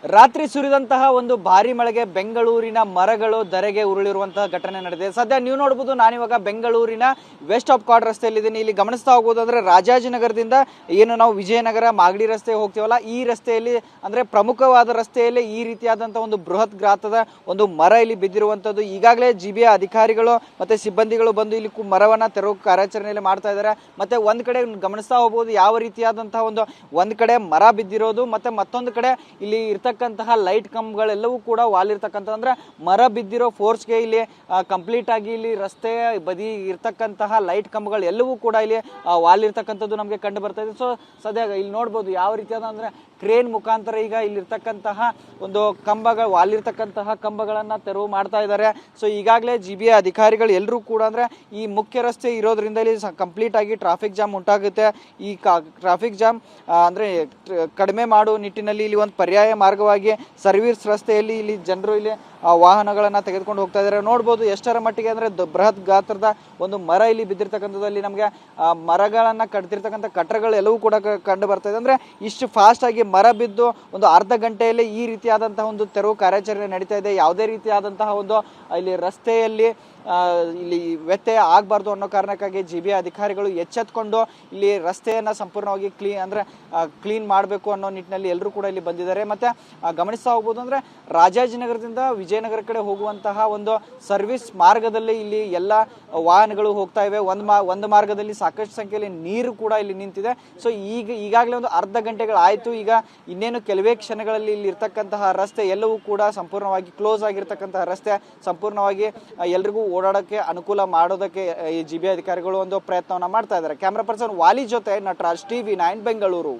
ರಾತ್ರಿ ಸುರಿದಂತಹ ಒಂದು ಭಾರಿ ಮಳೆಗೆ ಬೆಂಗಳೂರಿನ ಮರಗಳು ಧರೆಗೆ ಉರುಳಿರುವಂತಹ ಘಟನೆ ನಡೆದಿದೆ. ಸದ್ಯ ನೀವು ನೋಡಬಹುದು, ನಾನಿವಾಗ ಬೆಂಗಳೂರಿನ ವೆಸ್ಟ್ ಆಫ್ ಕಾರ್ಡ್ ರಸ್ತೆಯಲ್ಲಿದ್ದೀನಿ. ಇಲ್ಲಿ ಗಮನಿಸ್ತಾ ಹೋಗೋದಾದ್ರೆ ರಾಜಾಜಿನಗರದಿಂದ ಏನು ನಾವು ವಿಜಯನಗರ ಮಾಗಡಿ ರಸ್ತೆ ಹೋಗ್ತೀವಲ್ಲ, ಈ ರಸ್ತೆಯಲ್ಲಿ ಅಂದ್ರೆ ಪ್ರಮುಖವಾದ ರಸ್ತೆಯಲ್ಲಿ ಈ ರೀತಿಯಾದಂತಹ ಒಂದು ಬೃಹತ್ ಗಾತ್ರದ ಒಂದು ಮರ ಇಲ್ಲಿ ಬಿದ್ದಿರುವಂತದ್ದು. ಈಗಾಗಲೇ ಜಿಬಿಯ ಅಧಿಕಾರಿಗಳು ಮತ್ತೆ ಸಿಬ್ಬಂದಿಗಳು ಬಂದು ಇಲ್ಲಿ ಮರವನ್ನ ತೆರವು ಕಾರ್ಯಾಚರಣೆಯಲ್ಲಿ ಮಾಡ್ತಾ ಇದ್ದಾರೆ. ಮತ್ತೆ ಒಂದ್ ಕಡೆ ಗಮನಿಸ್ತಾ ಹೋಗಬಹುದು ಯಾವ ರೀತಿಯಾದಂತಹ ಒಂದ್ ಕಡೆ ಮರ ಬಿದ್ದಿರೋದು, ಮತ್ತೆ ಮತ್ತೊಂದು ಕಡೆ ಇಲ್ಲಿ ಇರ್ತಕ್ಕಂತಹ ಲೈಟ್ ಕಂಬಗಳೆಲ್ಲವೂ ಕೂಡ ವಾಲಿರ್ತಕ್ಕಂಥ ಅಂದ್ರೆ ಮರ ಬಿದ್ದಿರೋ ಫೋರ್ಸ್ಗೆ ಇಲ್ಲಿ ಕಂಪ್ಲೀಟ್ ಆಗಿ ಇಲ್ಲಿ ರಸ್ತೆ ಬದಿ ಇರ್ತಕ್ಕಂತಹ ಲೈಟ್ ಕಂಬಗಳು ಎಲ್ಲವೂ ಕೂಡ ಇಲ್ಲಿ ವಾಲಿರ್ತಕ್ಕಂಥದ್ದು ನಮಗೆ ಕಂಡು ಬರ್ತಾ ಇದೆ. ಸೊ ಸದ್ಯ ಇಲ್ಲಿ ನೋಡ್ಬೋದು ಯಾವ ರೀತಿಯಾದ ಅಂದ್ರೆ ಕ್ರೇನ್ ಮುಖಾಂತರ ಈಗ ಇಲ್ಲಿರ್ತಕ್ಕಂತಹ ಒಂದು ವಾಲಿರ್ತಕ್ಕಂತಹ ಕಂಬಗಳನ್ನ ತೆರವು ಮಾಡ್ತಾ ಇದ್ದಾರೆ. ಸೊ ಈಗಾಗಲೇ ಜಿಬಿಯ ಅಧಿಕಾರಿಗಳು ಎಲ್ಲರೂ ಕೂಡ ಅಂದ್ರೆ ಈ ಮುಖ್ಯ ರಸ್ತೆ ಇರೋದ್ರಿಂದ ಇಲ್ಲಿ ಕಂಪ್ಲೀಟ್ ಆಗಿ ಟ್ರಾಫಿಕ್ ಜಾಮ್ ಉಂಟಾಗುತ್ತೆ. ಈ ಟ್ರಾಫಿಕ್ ಜಾಮ್ ಅಂದ್ರೆ ಕಡಿಮೆ ಮಾಡುವ ನಿಟ್ಟಿನಲ್ಲಿ ಇಲ್ಲಿ ಒಂದು ಪರ್ಯಾಯ ಮಾರ್ಗವಾಗಿ ಸರ್ವಿಸ್ ರಸ್ತೆಯಲ್ಲಿ ಇಲ್ಲಿ ಜನರು ಇಲ್ಲಿ ವಾಹನಗಳನ್ನ ತೆಗೆದುಕೊಂಡು ಹೋಗ್ತಾ ಇದ್ದಾರೆ. ನೋಡ್ಬೋದು ಎಷ್ಟರ ಮಟ್ಟಿಗೆ ಅಂದ್ರೆ ಬೃಹತ್ ಗಾತ್ರದ ಒಂದು ಮರ ಇಲ್ಲಿ ಬಿದ್ದಿರ್ತಕ್ಕಂಥದ್ದಲ್ಲಿ ನಮಗೆ ಮರಗಳನ್ನ ಕಟ್ತಿರ್ತಕ್ಕಂಥ ಕಟ್ಟಡಗಳು ಎಲ್ಲವೂ ಕೂಡ ಕಂಡು ಬರ್ತಾ ಇದೆ. ಅಂದ್ರೆ ಇಷ್ಟು ಫಾಸ್ಟ್ ಆಗಿ ಮರ ಬಿದ್ದು ಒಂದು ಅರ್ಧ ಗಂಟೆಯಲ್ಲಿ ಈ ರೀತಿಯಾದಂತಹ ಒಂದು ತೆರವು ಕಾರ್ಯಾಚರಣೆ ನಡೀತಾ ಇದೆ. ಯಾವುದೇ ರೀತಿಯಾದಂತಹ ಒಂದು ಇಲ್ಲಿ ರಸ್ತೆಯಲ್ಲಿ ಇಲ್ಲಿ ವ್ಯತ್ಯಯ ಆಗಬಾರ್ದು ಅನ್ನೋ ಕಾರಣಕ್ಕಾಗಿ ಜಿಬಿಯ ಅಧಿಕಾರಿಗಳು ಎಚ್ಚೆತ್ಕೊಂಡು ಇಲ್ಲಿ ರಸ್ತೆಯನ್ನ ಸಂಪೂರ್ಣವಾಗಿ ಕ್ಲೀನ್ ಮಾಡಬೇಕು ಅನ್ನೋ ನಿಟ್ಟಿನಲ್ಲಿ ಎಲ್ಲರೂ ಕೂಡ ಇಲ್ಲಿ ಬಂದಿದ್ದಾರೆ. ಮತ್ತೆ ಗಮನಿಸ್ತಾ ಹೋಗ್ಬೋದು ಅಂದ್ರೆ ರಾಜಾಜಿನಗರದಿಂದ ವಿಜಯನಗರ ಕಡೆ ಹೋಗುವಂತಹ ಒಂದು ಸರ್ವಿಸ್ ಮಾರ್ಗದಲ್ಲಿ ಇಲ್ಲಿ ಎಲ್ಲ ವಾಹನಗಳು ಹೋಗ್ತಾ ಇವೆ. ಒಂದು ಮಾರ್ಗದಲ್ಲಿ ಸಾಕಷ್ಟು ಸಂಖ್ಯೆಯಲ್ಲಿ ನೀರು ಕೂಡ ಇಲ್ಲಿ ನಿಂತಿದೆ. ಸೊ ಈಗಾಗಲೇ ಒಂದು ಅರ್ಧ ಗಂಟೆಗಳಾಯ್ತು. ಈಗ ಇನ್ನೇನು ಕೆಲವೇ ಕ್ಷಣಗಳಲ್ಲಿ ಇಲ್ಲಿ ಇರ್ತಕ್ಕಂತಹ ರಸ್ತೆ ಎಲ್ಲವೂ ಕೂಡ ಸಂಪೂರ್ಣವಾಗಿ ಕ್ಲೋಸ್ ಆಗಿರ್ತಕ್ಕಂತಹ ರಸ್ತೆ ಸಂಪೂರ್ಣವಾಗಿ ಎಲ್ರಿಗೂ ಓಡಾಡಕ್ಕೆ ಅನುಕೂಲ ಮಾಡೋದಕ್ಕೆ ಈ ಜಿಬಿ ಅಧಿಕಾರಿಗಳು ಒಂದು ಪ್ರಯತ್ನವನ್ನ ಮಾಡ್ತಾ ಇದ್ದಾರೆ. ಕ್ಯಾಮ್ರಾ ಪರ್ಸನ್ ವಾಲಿ ಜೊತೆ ನಟರಾಜ್, TV9 ಬೆಂಗಳೂರು.